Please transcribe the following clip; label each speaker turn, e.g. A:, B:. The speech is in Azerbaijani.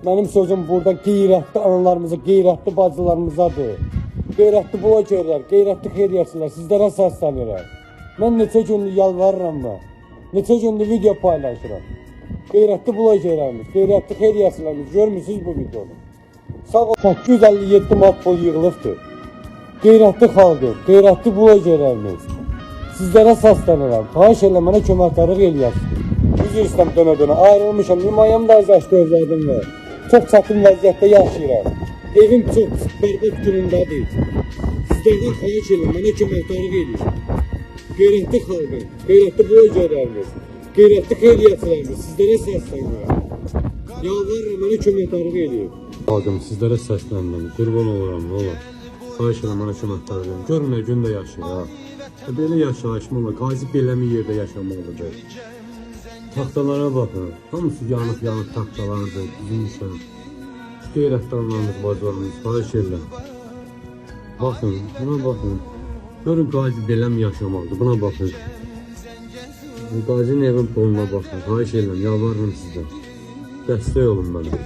A: Benim sözüm burada qeyrətli analarımıza, qeyrətli bacılarımızadır. Qeyrətli blogerlər, qeyrətli xeyriyyətçilər, sizlərə səslənirəm. Mən neçə gündür yalvarıram da, neçə gündür video paylaşıram. Qeyrətli blogerlərimiz, qeyrətli xeyriyyətçilərimiz, görmürsünüz bu videonu. Sağ ol, 857 mat pul yığılıbdır. Qeyrətli xalqım, qeyrətli blogerlərimiz, sizlərə səslənirəm. Xahiş elə mənə köməkdarlıq eləyəsiniz. Üzr istəm dönə-dönə, ayrılmışam, himayəm da azəşdi övladım var. Çox çətin vəziyyətdə yaşayıram. Evim çox bərbət günündədir. Sizlərdən xahiş elə mənə köməkdarlıq eləyir. Qeyrətli xalqım, qeyrətli blogerlərimiz, qeyrətli xeyriyyətçilərimiz, sizlərə səslənirəm. Yalvarıram, mənə köməkdarlıq eləyir. Xalqım, sizlərə səslənirəm, qurban oluram, ne olur. Xahiş elə mənə köməkdarlıq eləyir. Görün nə gündə yaşayır ha. Belə yaşayışmalı, qazi belə bir yerdə yaşamalıdır. Taxtalara baxın, hamısı yanıq taxtalardır, düzülmüşlər. Qeyrətli anlandıq bacılarımız, xahiş edirəm. Baxın, buna baxın. Görün qazi belə mi yaşamalıdır, buna baxın. Qazinin evin puluna baxın, xahiş edirəm, yalvarırım sizdən. Dəstək olun mənə.